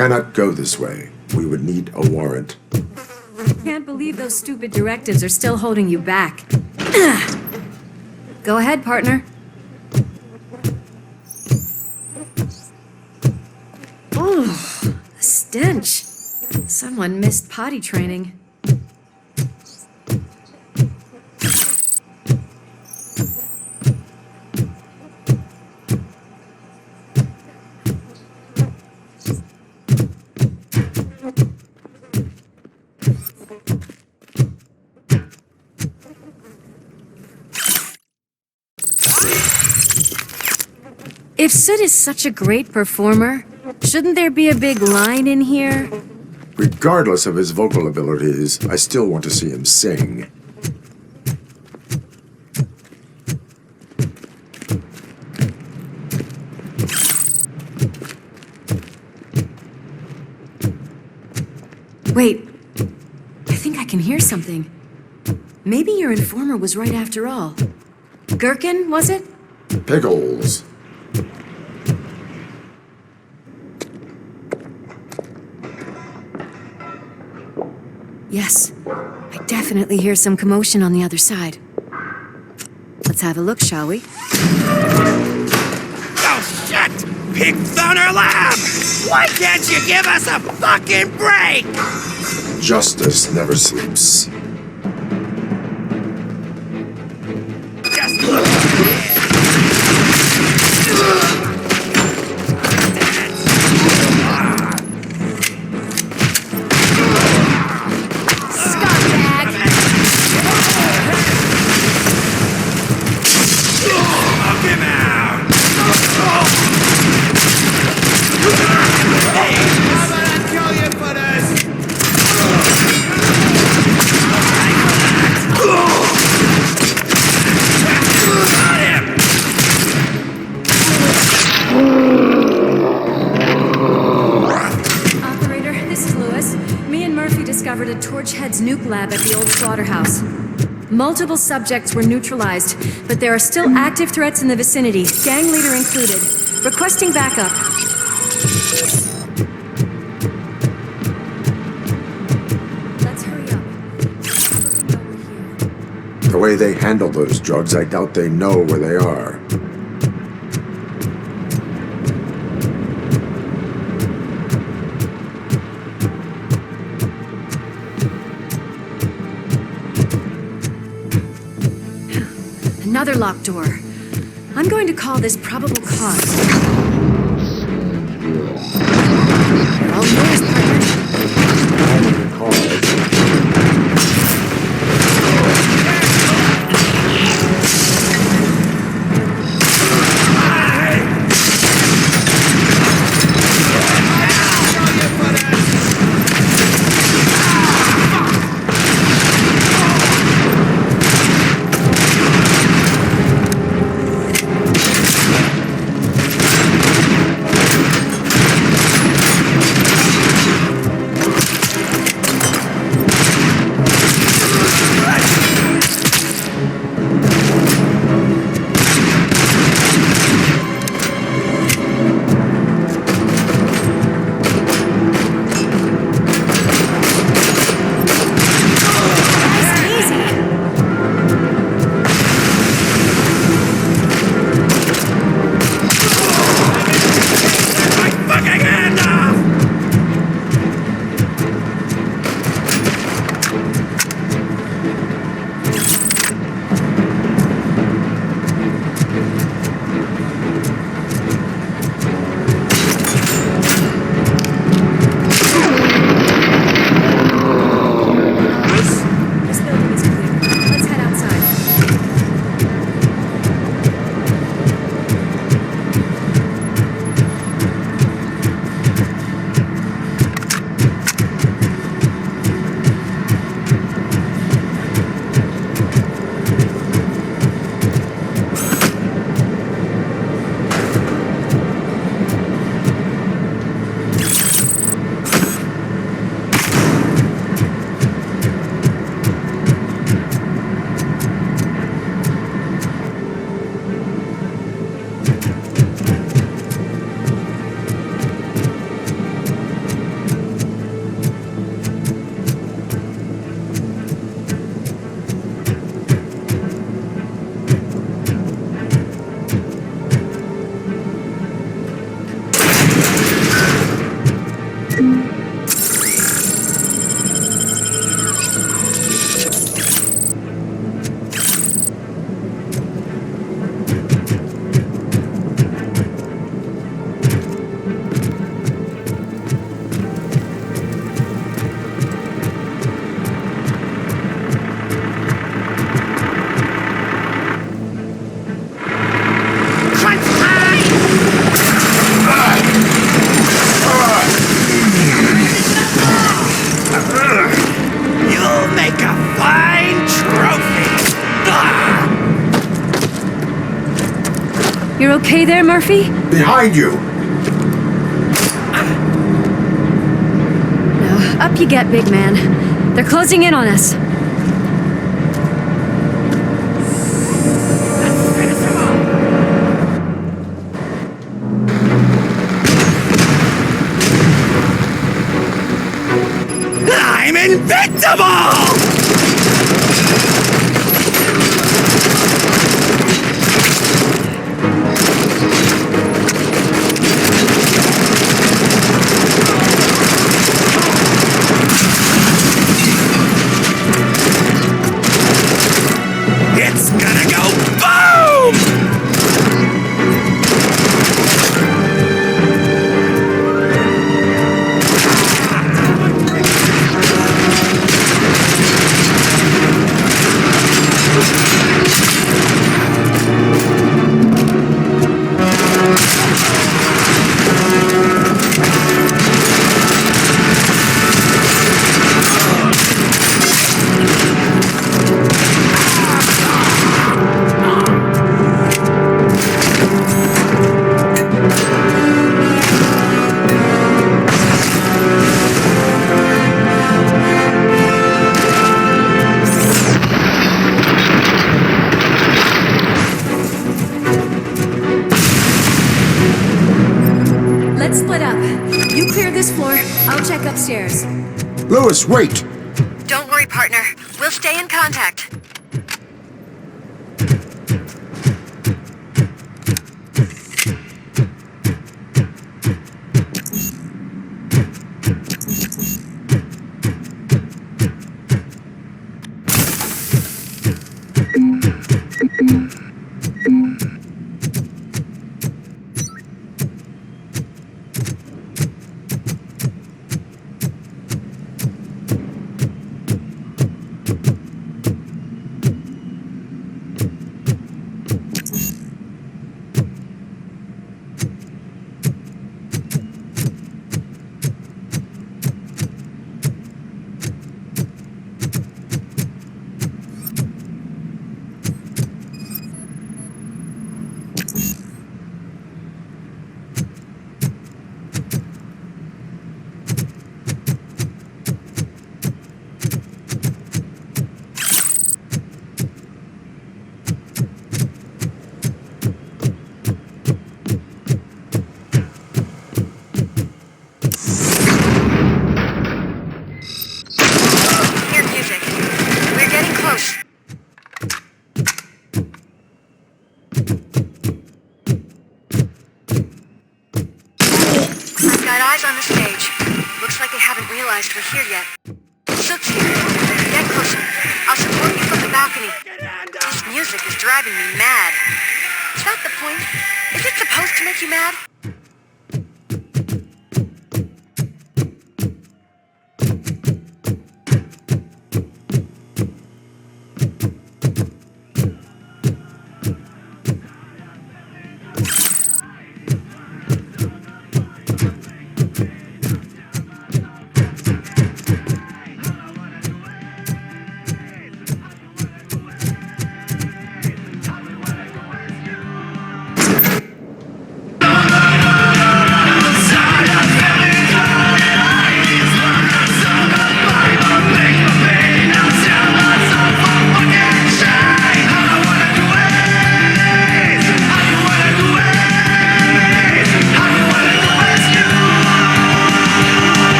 cannot go this way. We would need a warrant. Can't believe those stupid directives are still holding you back. Go ahead, partner. Oh, the stench. Someone missed potty training. If Sid is such a great performer, shouldn't there be a big line in here? Regardless of his vocal abilities, I still want to see him sing. Wait, I think I can hear something. Maybe your informer was right after all. Gherkin, was it? Pickles. Yes, I definitely hear some commotion on the other side. Let's have a look, shall we? Oh, shit! Pigs on our lab! Why can't you give us a fucking break? Justice never sleeps. Just look! Discovered a Torchhead's nuke lab at the old slaughterhouse. Multiple subjects were neutralized, but there are still active threats in the vicinity, gang leader included. Requesting backup. Let's hurry up. Probably know we're here. The way they handle those drugs, I doubt they know where they are. Another locked door. I'm going to call this probable cause. You're all yours, partner. You okay there, Murphy? Behind you! No, up you get, big man. They're closing in on us. I'm invincible! It's gonna go boom! Let's split up. You clear this floor, I'll check upstairs. Lewis, wait! Don't worry, partner. We'll stay in contact. realized we're here yet. Sook's here. Get closer. I'll support you from the balcony. This music is driving me mad. Is that the point? Is it supposed to make you mad?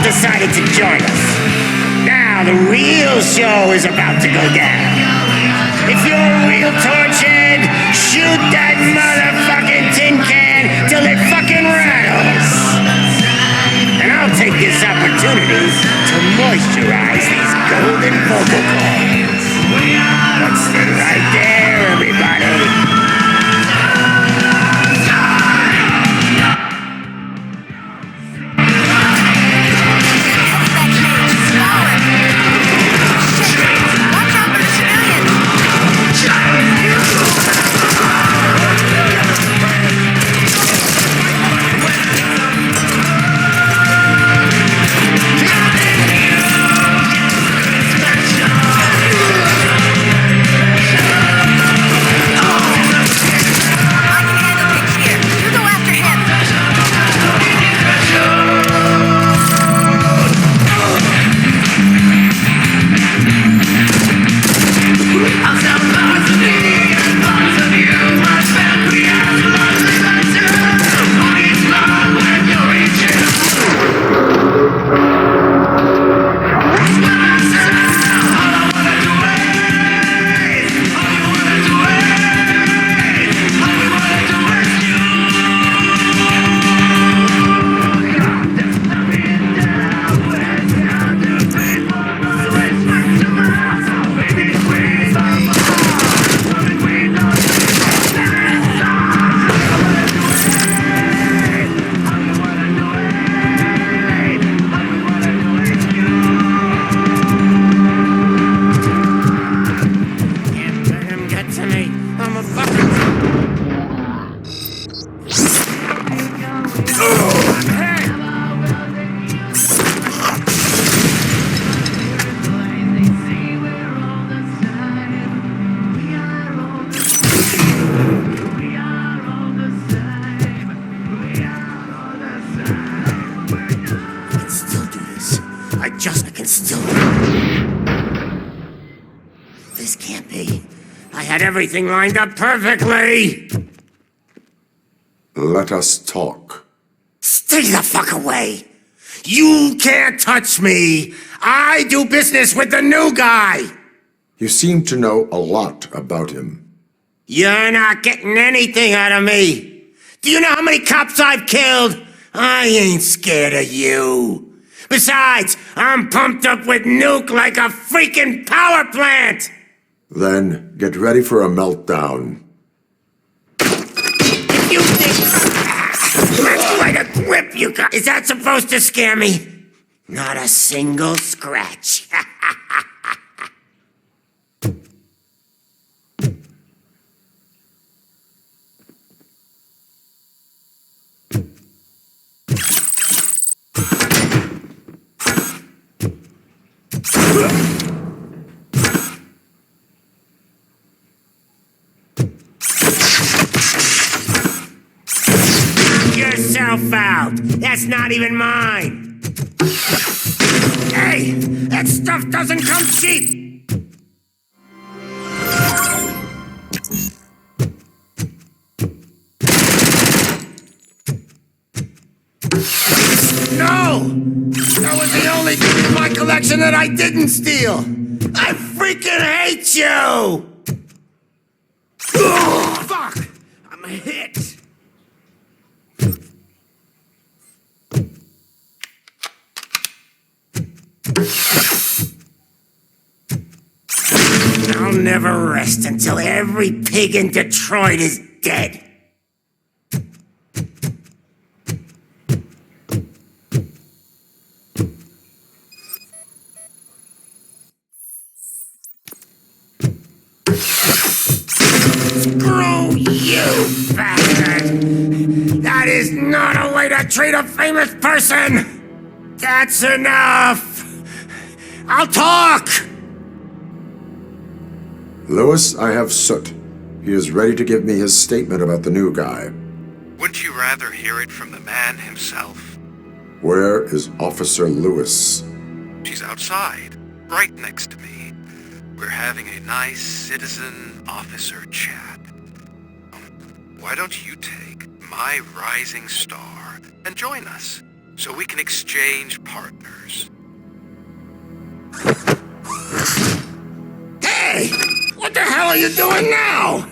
Decided to join us. Now the real show is about to go down. If you're a real torchhead, shoot that motherfucking tin can till it fucking rattles. And I'll take this opportunity to moisturize these golden vocal cords. Let's stay right there, everybody. Power! Had everything lined up perfectly. Let us talk. Stay the fuck away. You can't touch me. I do business with the new guy. You seem to know a lot about him. You're not getting anything out of me. Do you know how many cops I've killed? I ain't scared of you. Besides, I'm pumped up with nuke like a freaking power plant. Then get ready for a meltdown. If you think that's quite a grip you got, is that supposed to scare me? Not a single scratch. Yourself out. That's not even mine. Hey, that stuff doesn't come cheap. No! That was the only thing in my collection that I didn't steal. I freaking hate you! Oh, fuck! I'm hit. I'll never rest until every pig in Detroit is dead. Screw you, bastard! That is not a way to treat a famous person! That's enough! I'll talk! Lewis, I have Soot. He is ready to give me his statement about the new guy. Wouldn't you rather hear it from the man himself? Where is Officer Lewis? She's outside, right next to me. We're having a nice citizen-officer chat. Why don't you take my rising star and join us, so we can exchange partners? Hey! What the hell are you doing now?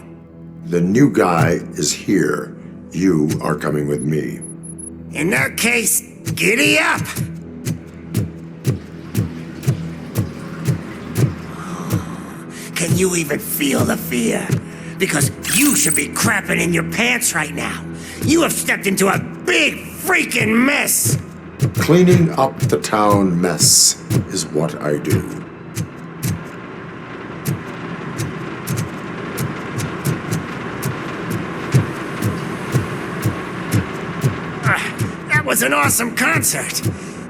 The new guy is here. You are coming with me. In that case, giddy up! Can you even feel the fear? Because you should be crapping in your pants right now. You have stepped into a big freaking mess! Cleaning up the town mess is what I do. That was an awesome concert.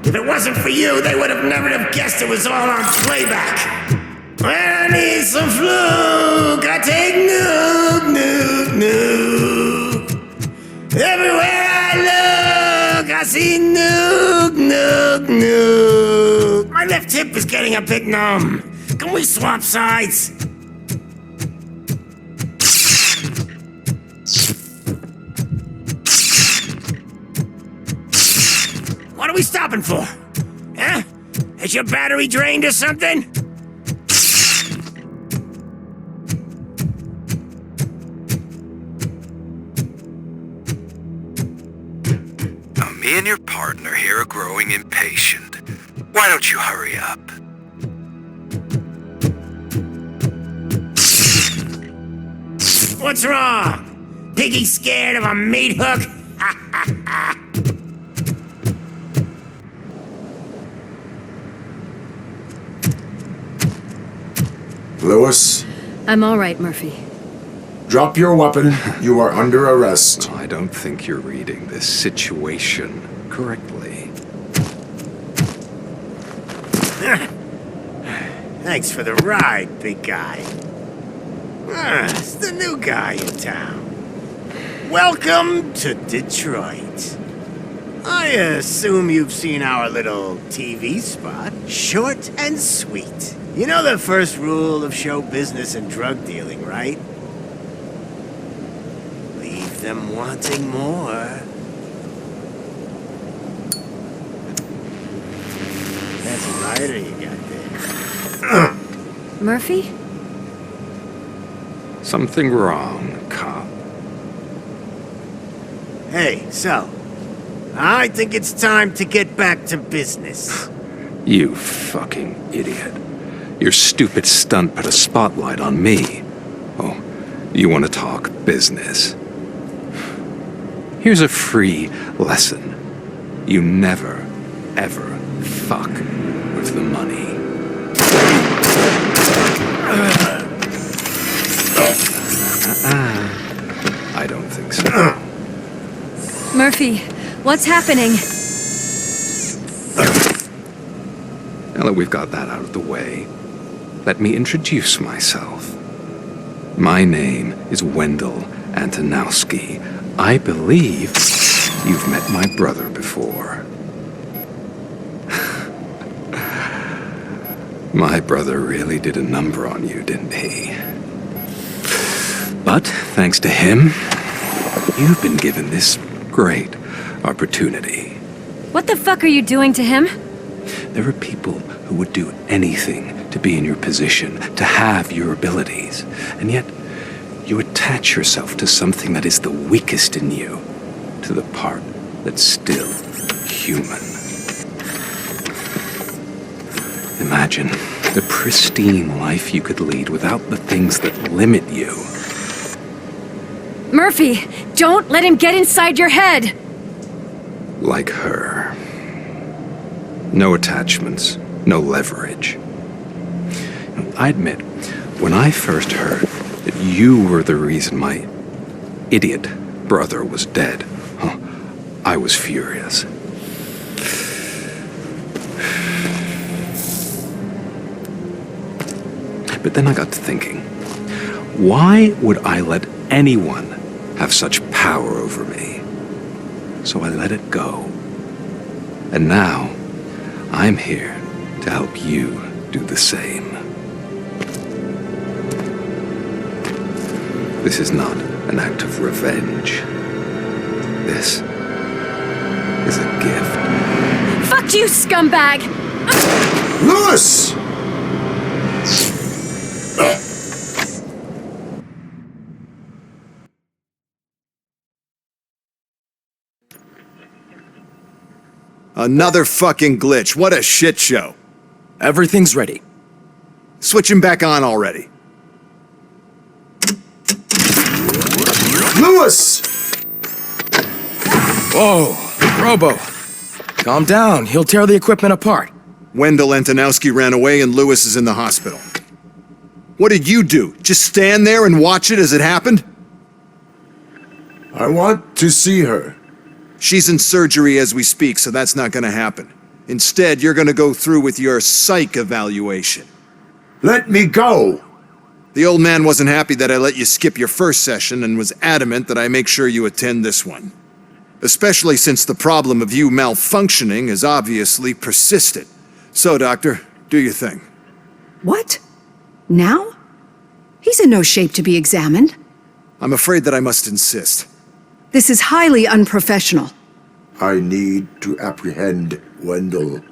If it wasn't for you, they would have never have guessed it was all on playback. When I need some fluke, I take nuke, nuke, nuke. Everywhere I look, I see nuke, nuke, nuke. My left hip is getting a bit numb. Can we swap sides? What are we stopping for? Huh? Is your battery drained or something? Now, me and your partner here are growing impatient. Why don't you hurry up? What's wrong? Piggy scared of a meat hook? Lewis, I'm all right, Murphy. drop your weapon. You are under arrest. I don't think you're reading this situation correctly. Thanks for the ride, big guy. It's the new guy in town. Welcome to Detroit. I assume you've seen our little TV spot. Short and sweet. You know the first rule of show business and drug dealing, right? Leave them wanting more. That's a lighter you got there. Murphy? Something wrong, cop. Hey, so, I think it's time to get back to business. You fucking idiot. Your stupid stunt put a spotlight on me. Oh, you want to talk business? Here's a free lesson. You never, ever fuck with the money. I don't think so. Murphy, what's happening? Now that we've got that out of the way, let me introduce myself. My name is Wendell Antonowski. I believe you've met my brother before. My brother really did a number on you, didn't he? But thanks to him, you've been given this great opportunity. What the fuck are you doing to him? There are people who would do anything to be in your position, to have your abilities, and yet you attach yourself to something that is the weakest in you, to the part that's still human. Imagine the pristine life you could lead without the things that limit you. Murphy, don't let him get inside your head! Like her. No attachments, no leverage. I admit, when I first heard that you were the reason my idiot brother was dead, I was furious. But then I got to thinking, why would I let anyone have such power over me? So I let it go. And now, I'm here to help you do the same. This is not an act of revenge. This is a gift. Fuck you, scumbag! Lewis! Another fucking glitch. What a shit show. Everything's ready. Switch him back on already. Lewis! Whoa, Robo. Calm down. He'll tear the equipment apart. Wendell Antonowski ran away and Lewis is in the hospital. What did you do? Just stand there and watch it as it happened? I want to see her. She's in surgery as we speak, so that's not gonna happen. Instead, you're gonna go through with your psych evaluation. Let me go! The old man wasn't happy that I let you skip your first session and was adamant that I make sure you attend this one. Especially since the problem of you malfunctioning has obviously persisted. So, Doctor, do your thing. What? Now? He's in no shape to be examined. I'm afraid that I must insist. This is highly unprofessional. I need to apprehend Wendell.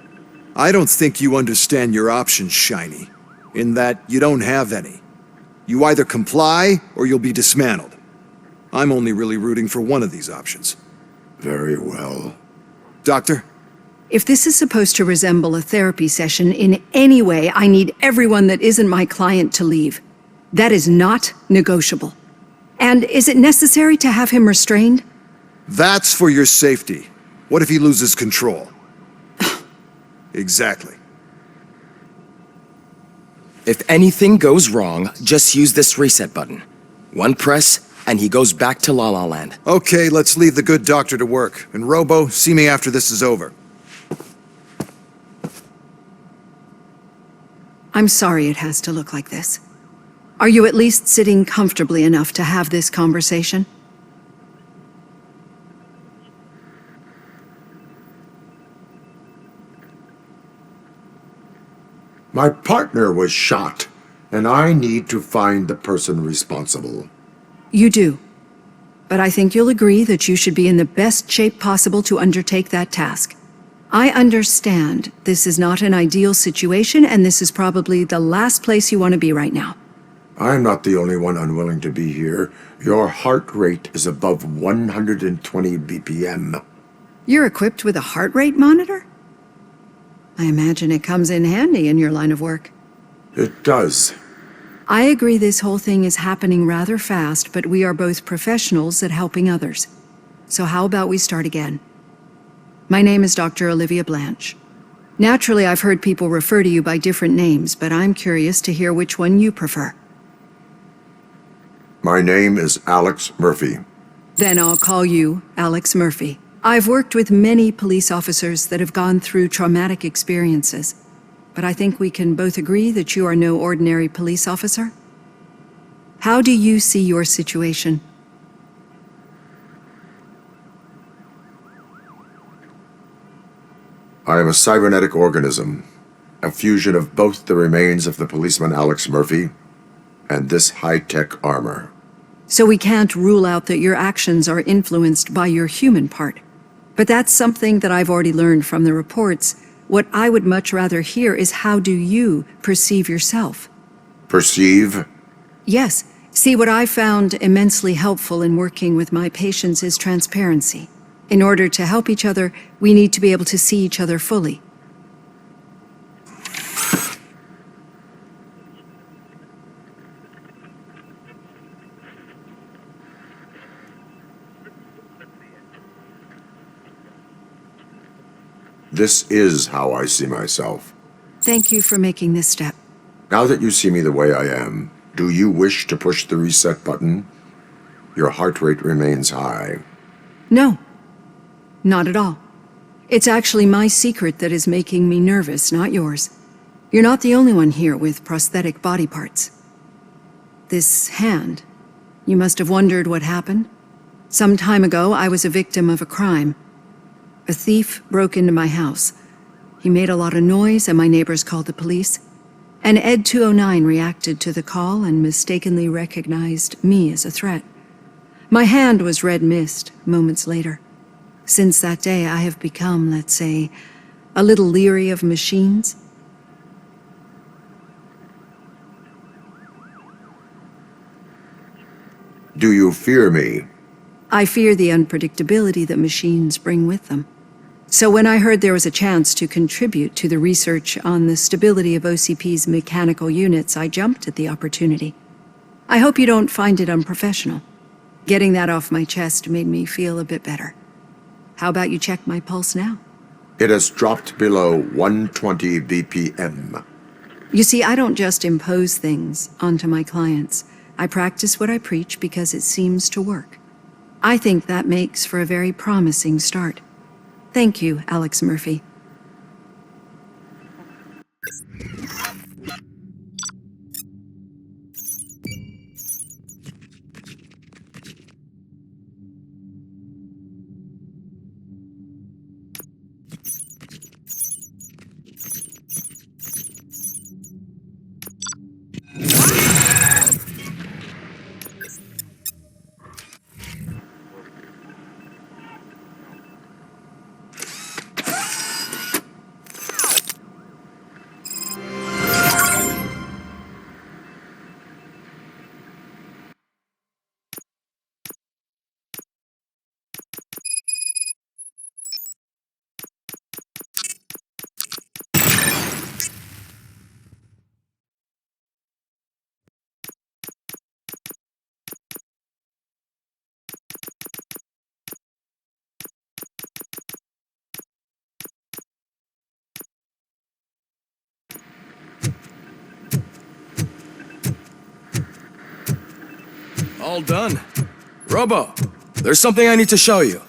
I don't think you understand your options, Shiny, in that you don't have any. You either comply or you'll be dismantled. I'm only really rooting for one of these options. Very well. Doctor? If this is supposed to resemble a therapy session in any way, I need everyone that isn't my client to leave. That is not negotiable. And is it necessary to have him restrained? That's for your safety. What if he loses control? Exactly. If anything goes wrong, just use this reset button. One press, and he goes back to La La Land. Okay, let's leave the good doctor to work. And Robo, see me after this is over. I'm sorry it has to look like this. Are you at least sitting comfortably enough to have this conversation? My partner was shot, and I need to find the person responsible. You do. But I think you'll agree that you should be in the best shape possible to undertake that task. I understand this is not an ideal situation, and this is probably the last place you want to be right now. I'm not the only one unwilling to be here. Your heart rate is above 120 BPM. You're equipped with a heart rate monitor? I imagine it comes in handy in your line of work. It does. I agree this whole thing is happening rather fast, but we are both professionals at helping others. So how about we start again? My name is Dr. Olivia Blanche. Naturally, I've heard people refer to you by different names, but I'm curious to hear which one you prefer. My name is Alex Murphy. Then I'll call you Alex Murphy. I've worked with many police officers that have gone through traumatic experiences, but I think we can both agree that you are no ordinary police officer. How do you see your situation? I am a cybernetic organism, a fusion of both the remains of the policeman Alex Murphy and this high-tech armor. So we can't rule out that your actions are influenced by your human part. But that's something that I've already learned from the reports. What I would much rather hear is how do you perceive yourself? Perceive? Yes. See, what I found immensely helpful in working with my patients is transparency. In order to help each other, we need to be able to see each other fully. This is how I see myself. Thank you for making this step. Now that you see me the way I am, do you wish to push the reset button? Your heart rate remains high. No, not at all. It's actually my secret that is making me nervous, not yours. You're not the only one here with prosthetic body parts. This hand, you must have wondered what happened. Some time ago, I was a victim of a crime. A thief broke into my house. He made a lot of noise and my neighbors called the police. And Ed 209 reacted to the call and mistakenly recognized me as a threat. My hand was red mist moments later. Since that day, I have become, let's say, a little leery of machines. Do you fear me? I fear the unpredictability that machines bring with them. So when I heard there was a chance to contribute to the research on the stability of OCP's mechanical units, I jumped at the opportunity. I hope you don't find it unprofessional. Getting that off my chest made me feel a bit better. How about you check my pulse now? It has dropped below 120 BPM. You see, I don't just impose things onto my clients. I practice what I preach because it seems to work. I think that makes for a very promising start. Thank you, Alex Murphy. All done. Robo, there's something I need to show you.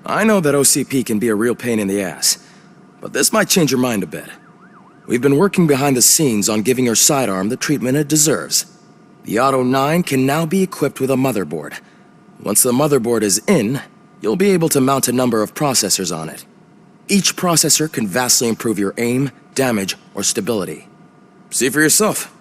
I know that OCP can be a real pain in the ass, but this might change your mind a bit. We've been working behind the scenes on giving your sidearm the treatment it deserves. The Auto 9 can now be equipped with a motherboard. Once the motherboard is in, you'll be able to mount a number of processors on it. Each processor can vastly improve your aim, damage, or stability. See for yourself.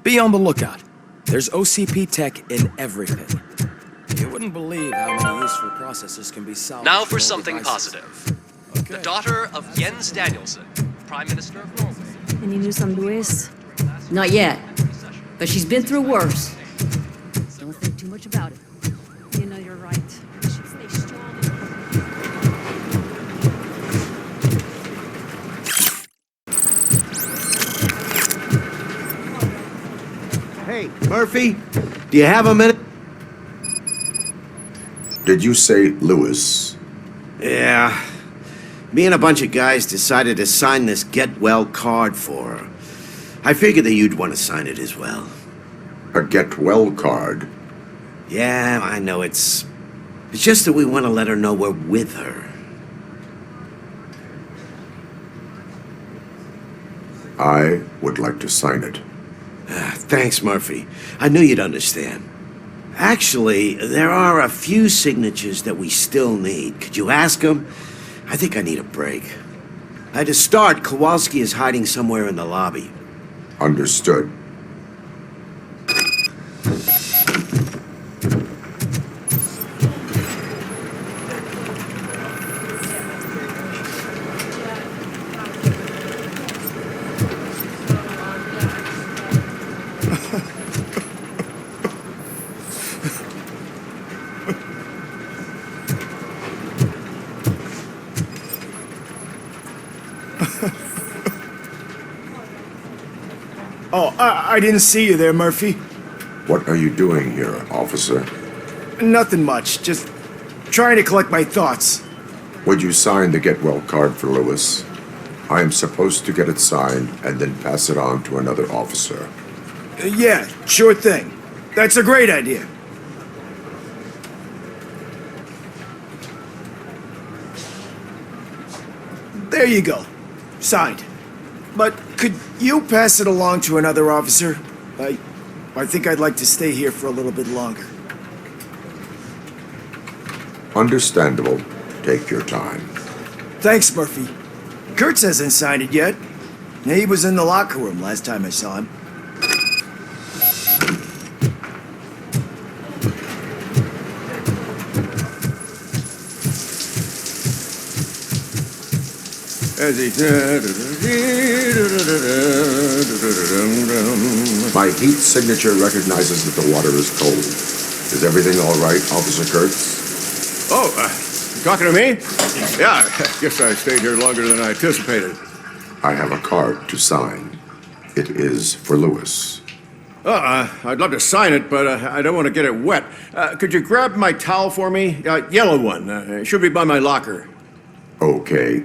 Be on the lookout. There's OCP tech in everything. You wouldn't believe how many useful processors can be salvaged. Now for from something devices. positive. Okay. The daughter of Jens Danielson, Prime Minister of Norway. Any news on Louis? Not yet, but she's been through worse. Don't think too much about it. You know you're right. We should stay strong. Hey, Murphy, do you have a minute? Did you say Lewis? Yeah. Me and a bunch of guys decided to sign this get well card for her. I figured that you'd want to sign it as well. A get well card? Yeah, I know it's just that we want to let her know we're with her. I would like to sign it. Thanks, Murphy. I knew you'd understand. Actually, there are a few signatures that we still need. Could you ask him? I think I need a break. To start, Kowalski is hiding somewhere in the lobby. Understood. Oh, I didn't see you there, Murphy. What are you doing here, officer? Nothing much, just trying to collect my thoughts. Would you sign the get well card for Lewis? I am supposed to get it signed and then pass it on to another officer. Yeah, sure thing. That's a great idea. There you go. Signed. But could you pass it along to another officer? I think I'd like to stay here for a little bit longer. Understandable. Take your time. Thanks, Murphy. Kurtz hasn't signed it yet. He was in the locker room last time I saw him. My heat signature recognizes that the water is cold. Is everything all right, Officer Kurtz? Oh, you talking to me? Yeah, I guess I stayed here longer than I anticipated. I have a card to sign. It is for Lewis. I'd love to sign it, but I don't want to get it wet. Could you grab my towel for me? Yellow one. It should be by my locker. Okay.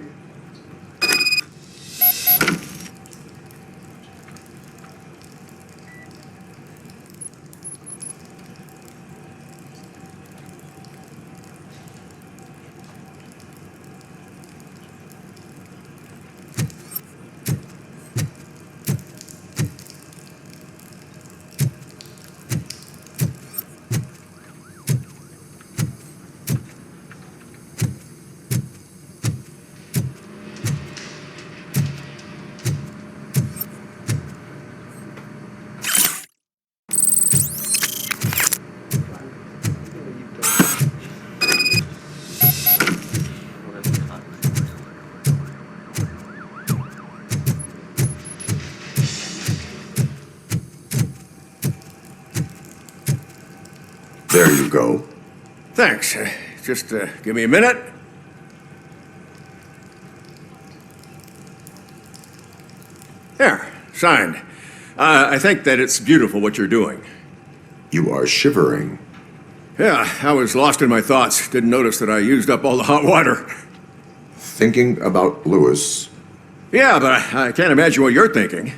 There you go. Thanks. Just give me a minute. There, signed. I think that it's beautiful what you're doing. You are shivering. Yeah, I was lost in my thoughts. Didn't notice that I used up all the hot water. Thinking about Lewis. Yeah, but I can't imagine what you're thinking.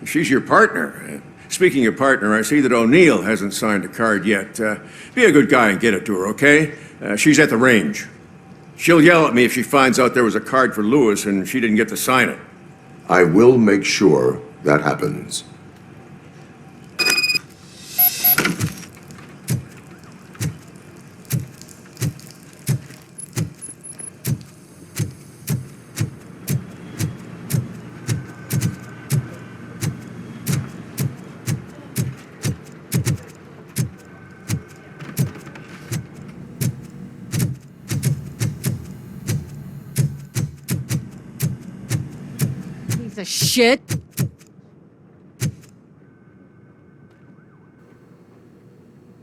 She's your partner. Speaking of partner, I see that O'Neill hasn't signed a card yet. Be a good guy and get it to her, okay? She's at the range. She'll yell at me if she finds out there was a card for Lewis and she didn't get to sign it. I will make sure that happens. Piece of shit.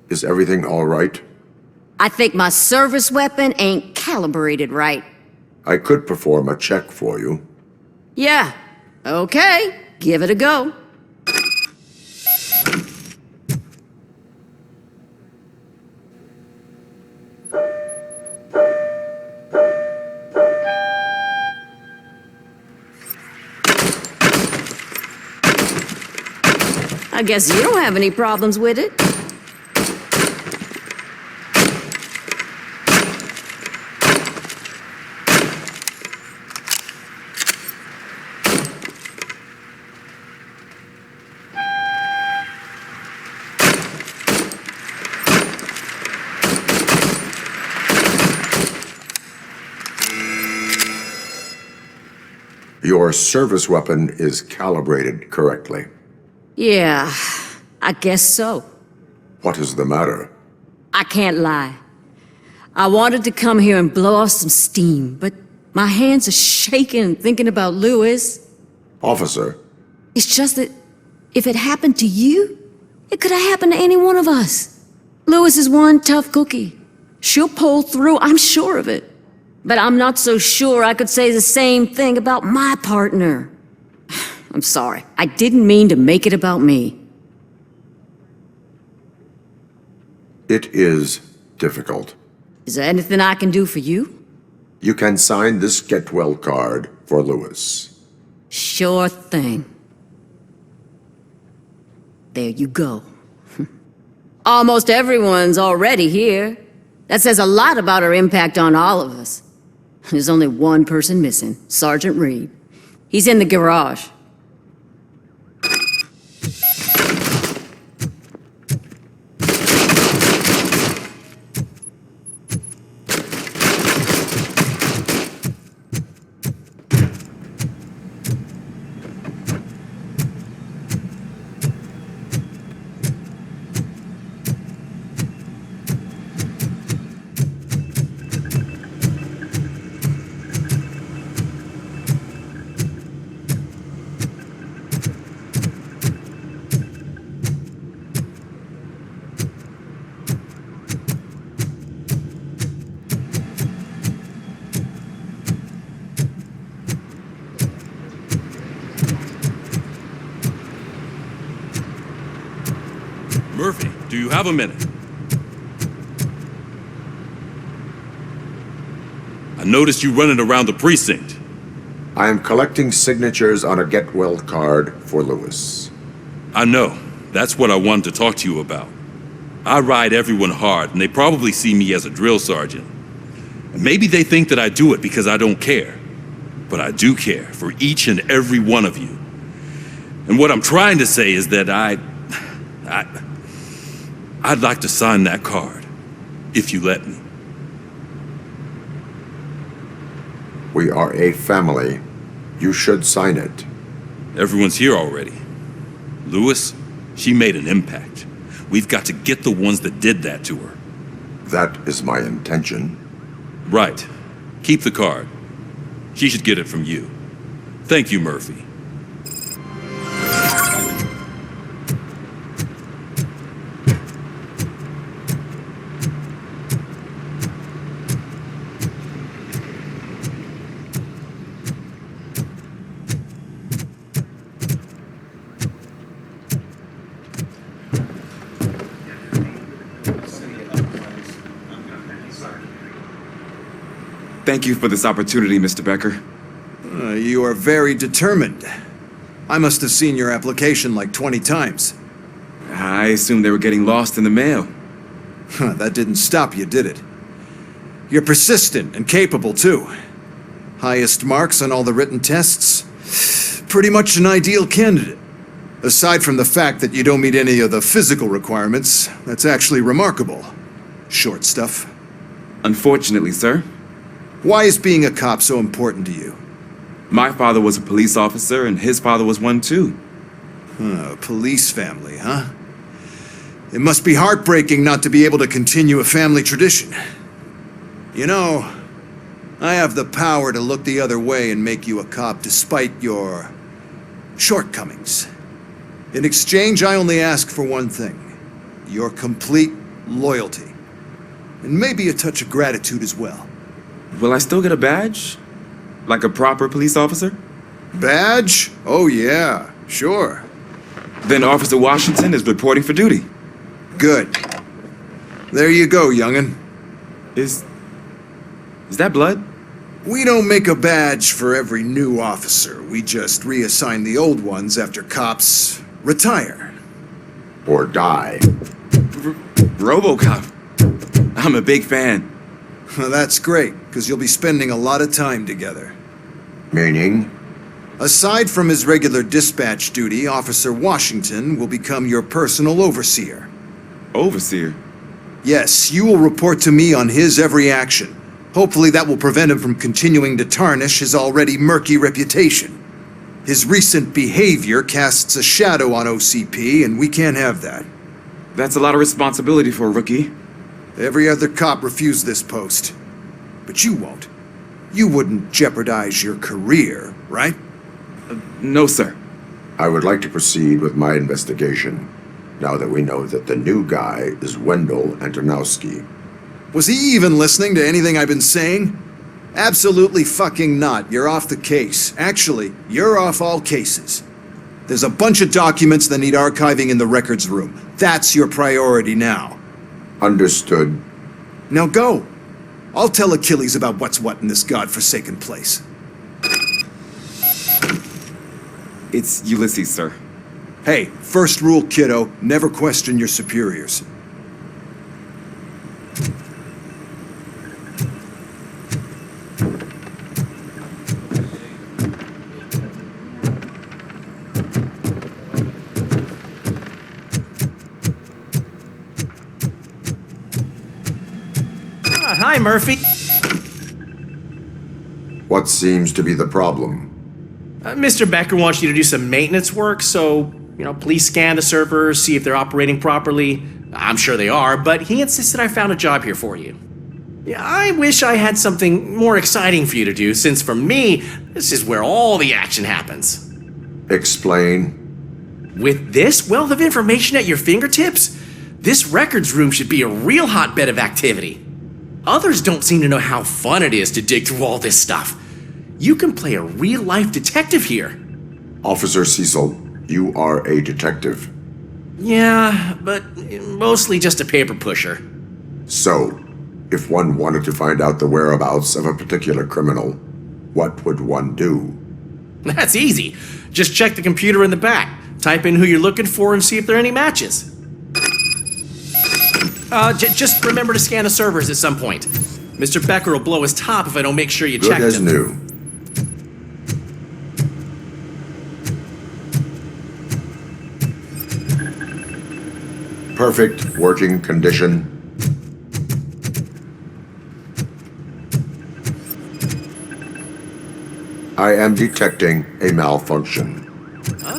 Is everything all right? I think my service weapon ain't calibrated right. I could perform a check for you. Yeah. Okay. Give it a go. I guess you don't have any problems with it. Your service weapon is calibrated correctly. Yeah, I guess so. What is the matter? I can't lie. I wanted to come here and blow off some steam, but my hands are shaking thinking about Lewis. Officer, It's just that if it happened to you, it could have happened to any one of us. Lewis is one tough cookie. She'll pull through, I'm sure of it. But I'm not so sure I could say the same thing about my partner. I'm sorry. I didn't mean to make it about me. it is difficult. Is there anything I can do for you? You can sign this get well card for Lewis. Sure thing. There you go. Almost everyone's already here. That says a lot about her impact on all of us. There's only one person missing, Sergeant Reed. He's in the garage. Murphy, do you have a minute? I noticed you running around the precinct. I am collecting signatures on a get well card for Lewis. I know. That's what I wanted to talk to you about. I ride everyone hard, and they probably see me as a drill sergeant. And maybe they think that I do it because I don't care. But I do care for each and every one of you. And what I'm trying to say is that I'd like to sign that card, if you let me. We are a family. You should sign it. Everyone's here already. Lewis, she made an impact. We've got to get the ones that did that to her. That is my intention. Right. Keep the card. She should get it from you. Thank you, Murphy. Thank you for this opportunity, Mr. Becker. You are very determined. I must have seen your application like 20 times. I assumed they were getting lost in the mail. That didn't stop you, did it? You're persistent and capable, too. Highest marks on all the written tests. Pretty much an ideal candidate. Aside from the fact that you don't meet any of the physical requirements, that's actually remarkable. Short stuff. Unfortunately, sir. Why is being a cop so important to you? My father was a police officer, and his father was one, too. A police family, huh? It must be heartbreaking not to be able to continue a family tradition. You know, I have the power to look the other way and make you a cop despite your shortcomings. In exchange, I only ask for one thing. Your complete loyalty. And maybe a touch of gratitude as well. Will I still get a badge? Like a proper police officer? Badge? Oh yeah, sure. Then Officer Washington is reporting for duty. Good. There you go, young'un. Is that blood? We don't make a badge for every new officer. We just reassign the old ones after cops retire. Or die. RoboCop. I'm a big fan. That's great, because you'll be spending a lot of time together. Meaning? Aside from his regular dispatch duty, Officer Washington will become your personal overseer. Overseer? Yes, you will report to me on his every action. Hopefully that will prevent him from continuing to tarnish his already murky reputation. His recent behavior casts a shadow on OCP, and we can't have that. That's a lot of responsibility for a rookie. Every other cop refused this post. But you won't. You wouldn't jeopardize your career, right? No, sir. I would like to proceed with my investigation, now that we know that the new guy is Wendell Antonowski. Was he even listening to anything I've been saying? Absolutely fucking not. You're off the case. Actually, you're off all cases. There's a bunch of documents that need archiving in the records room. That's your priority now. Understood. Now go. I'll tell Achilles about what's what in this godforsaken place. It's Ulysses, sir. Hey, first rule, kiddo, never question your superiors. Hi, Murphy. What seems to be the problem? Mr. Becker wants you to do some maintenance work, so, please scan the servers, see if they're operating properly. I'm sure they are, but he insisted I found a job here for you. Yeah, I wish I had something more exciting for you to do, since for me, this is where all the action happens. Explain. With this wealth of information at your fingertips, this records room should be a real hotbed of activity. Others don't seem to know how fun it is to dig through all this stuff. You can play a real-life detective here. Officer Cecil, you are a detective. Yeah, but mostly just a paper pusher. So, if one wanted to find out the whereabouts of a particular criminal, what would one do? That's easy. Just check the computer in the back, type in who you're looking for, and see if there are any matches. Just remember to scan the servers at some point. Mr. Becker will blow his top if I don't make sure you checked them. Good as new. Perfect working condition. I am detecting a malfunction. Huh?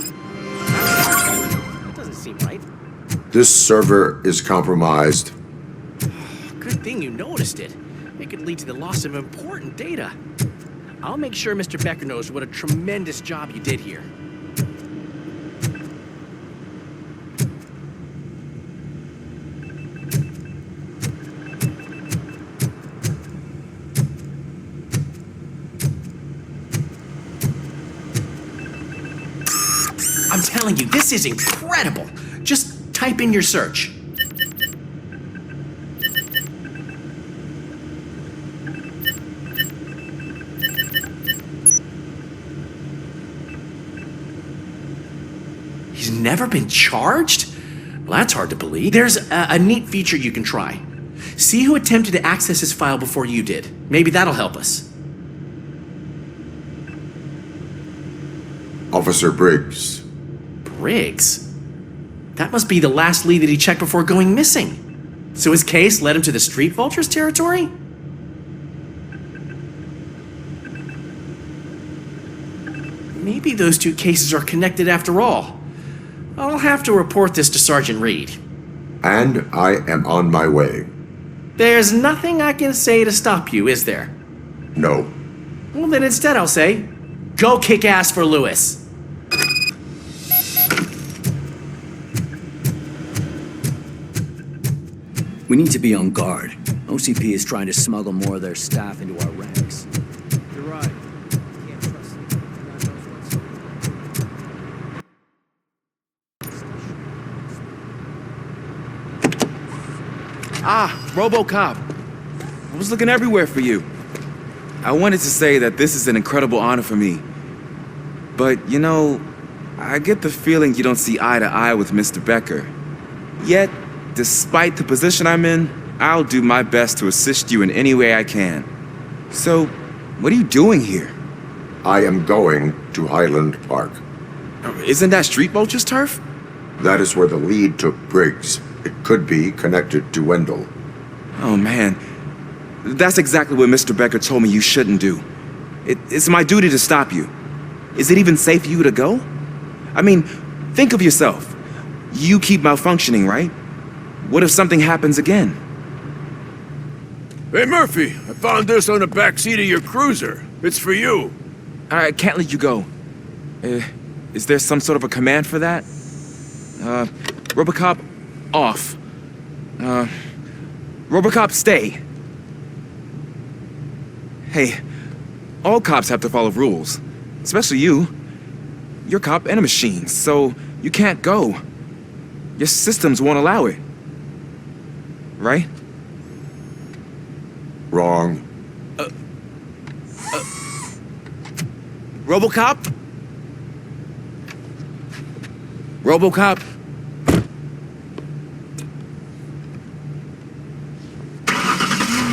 That doesn't seem right. This server is compromised. Good thing you noticed it. It could lead to the loss of important data. I'll make sure Mr. Becker knows what a tremendous job you did here. I'm telling you, this is incredible. Just type in your search. He's never been charged? Well, that's hard to believe. There's a neat feature you can try. See who attempted to access his file before you did. Maybe that'll help us. Officer Briggs. Briggs? That must be the last lead that he checked before going missing. So his case led him to the Street Vultures territory? Maybe those two cases are connected after all. I'll have to report this to Sergeant Reed. And I am on my way. There's nothing I can say to stop you, is there? No. Well, then instead I'll say, go kick ass for Lewis. We need to be on guard. OCP is trying to smuggle more of their staff into our ranks. You're right. Can't trust them. Ah, RoboCop. I was looking everywhere for you. I wanted to say that this is an incredible honor for me. But, I get the feeling you don't see eye to eye with Mr. Becker. Yet, despite the position I'm in, I'll do my best to assist you in any way I can. So, what are you doing here? I am going to Highland Park. Isn't that Street Vulture's turf? That is where the lead took Briggs. It could be connected to Wendell. Oh, man. That's exactly what Mr. Becker told me you shouldn't do. It's my duty to stop you. Is it even safe for you to go? I mean, think of yourself. You keep malfunctioning, right? What if something happens again? Hey, Murphy, I found this on the back seat of your cruiser. It's for you. I can't let you go. Is there some sort of a command for that? RoboCop, off. RoboCop, stay. Hey, all cops have to follow rules. Especially you. You're a cop and a machine, so you can't go. Your systems won't allow it. Right? Wrong. RoboCop? RoboCop?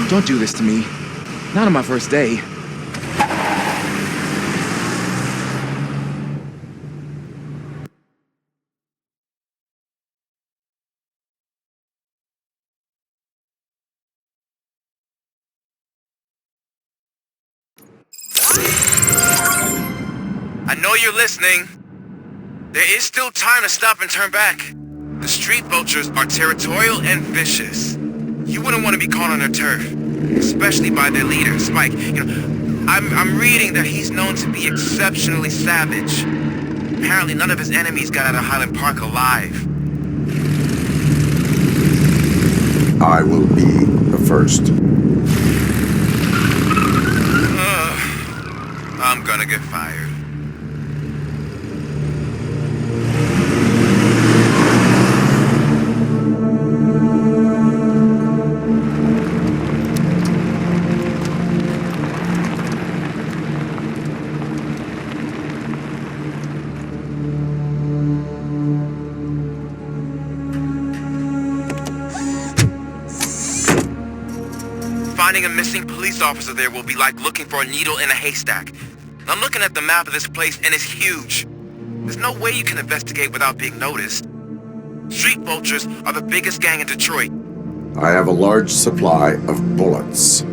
Don't do this to me. Not on my first day. I know you're listening. There is still time to stop and turn back. The street vultures are territorial and vicious. You wouldn't want to be caught on their turf, especially by their leader, Spike. I'm reading that he's known to be exceptionally savage. Apparently none of his enemies got out of Highland Park alive. I will be the first. I'm gonna get fired. Finding a missing police officer there will be like looking for a needle in a haystack. I'm looking at the map of this place and it's huge. There's no way you can investigate without being noticed. Street vultures are the biggest gang in Detroit. I have a large supply of bullets.